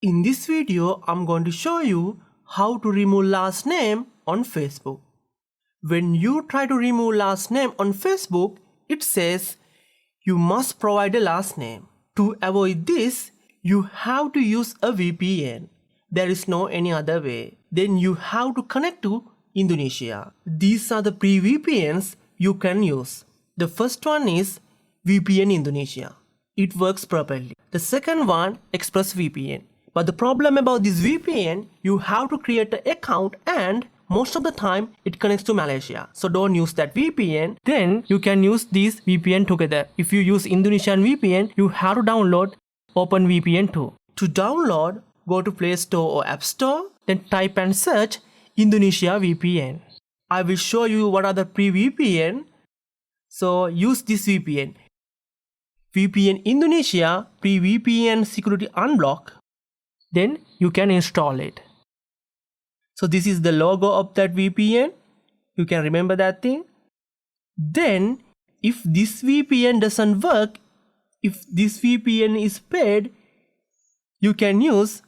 In this video, I'm going to show you how to remove last name on Facebook. When you try to remove last name on Facebook, it says you must provide a last name. To avoid this, you have to use a VPN. There is no any other way. Then you have to connect to Indonesia. These are the pre-VPNs you can use. The first one is VPN Indonesia. It works properly. The second one, ExpressVPN. But the problem about this VPN, you have to create an account and most of the time it connects to Malaysia. So don't use that VPN. Then you can use these VPN together. If you use Indonesian VPN, you have to download OpenVPN too. To download, go to Play Store or App Store, then type and search Indonesia VPN. I will show you what are the pre-VPN. So use this VPN. VPN Indonesia pre-VPN security unblock. Then you can install it. So this is the logo of that VPN. You can remember that thing. Then if this VPN doesn't work, if this VPN is paid, you can use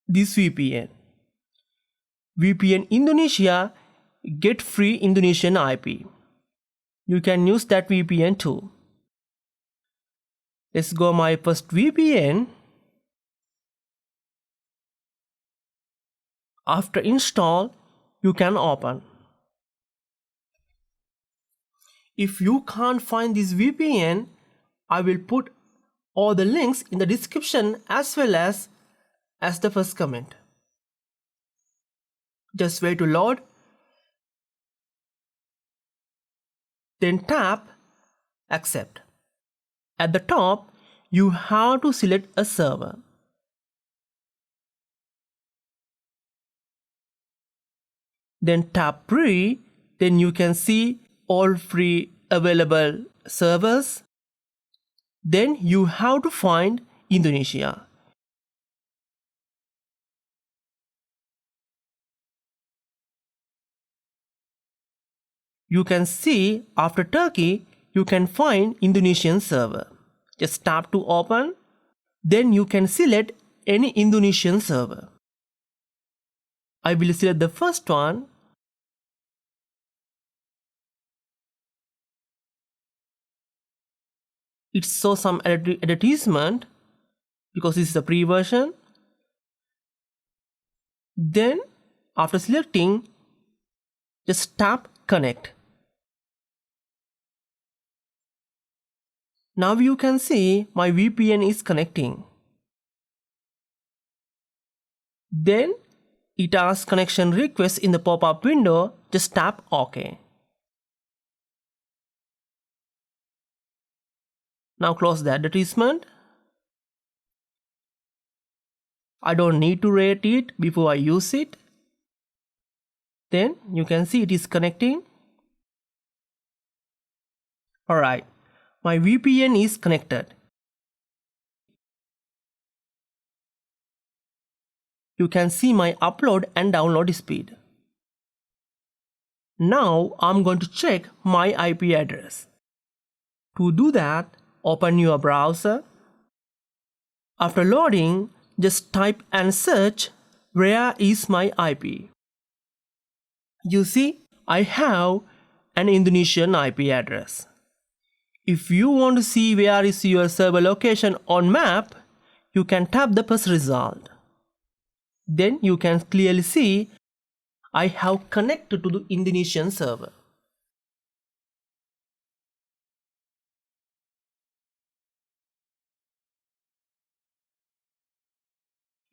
this VPN. VPN Indonesia get free Indonesian IP. You can use that VPN too. Let's go my first VPN. After install, you can open. If you can't find this VPN, I will put all the links in the description as well as the first comment. Just wait to load. Then tap accept. At the top, you have to select a server. Then tap free, then you can see all free available servers. Then you have to find Indonesia. You can see after Turkey, you can find Indonesian server. Just tap to open. Then you can select any Indonesian server. I will select the first one. It shows some advertisement because this is the pre-version. Then after selecting, just tap connect. Now you can see my VPN is connecting. Then it asks connection request in the pop-up window. Just tap OK. Now close the advertisement. I don't need to rate it before I use it. Then you can see it is connecting. Alright, my VPN is connected. You can see my upload and download speed. Now I'm going to check my IP address. To do that, open your browser. After loading, just type and search where is my IP. You see, I have an Indonesian IP address. If you want to see where is your server location on map, you can tap the first result. Then you can clearly see I have connected to the Indonesian server.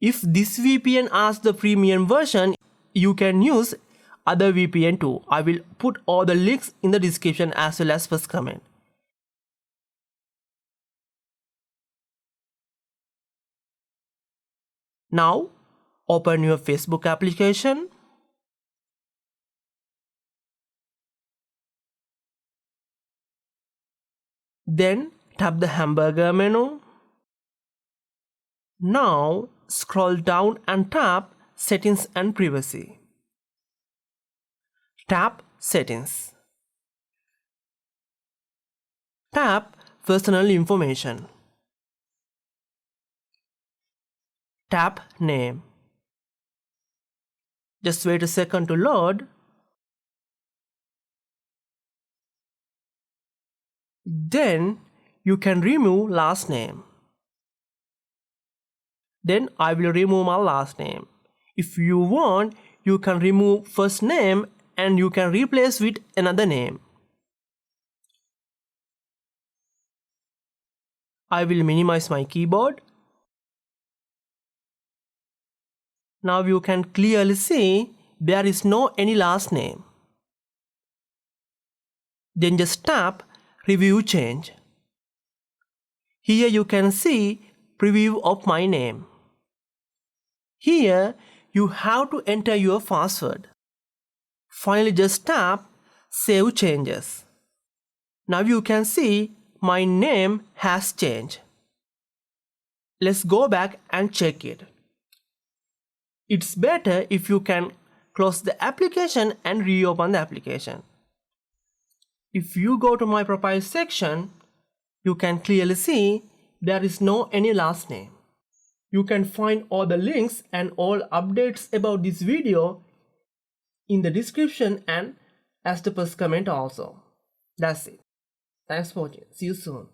If this VPN asks the premium version, you can use other VPN too. I will put all the links in the description as well as first comment. Now open your Facebook application. Then tap the hamburger menu. Now scroll down and tap Settings and Privacy. Tap Settings. Tap Personal Information. tap name. Just wait a second to load. Then you can remove last name. Then I will remove my last name. If you want, you can remove first name and you can replace with another name. I will minimize my keyboard. Now you can clearly see there is no any last name. Then just tap Review Change. Here you can see preview of my name. Here you have to enter your password. Finally just tap Save Changes. Now you can see my name has changed. Let's go back and check it. It's better if you can close the application and reopen the application. If you go to my profile section, you can clearly see there is no any last name. You can find all the links and all updates about this video in the description and as the first comment also. That's it. Thanks for watching. See you soon.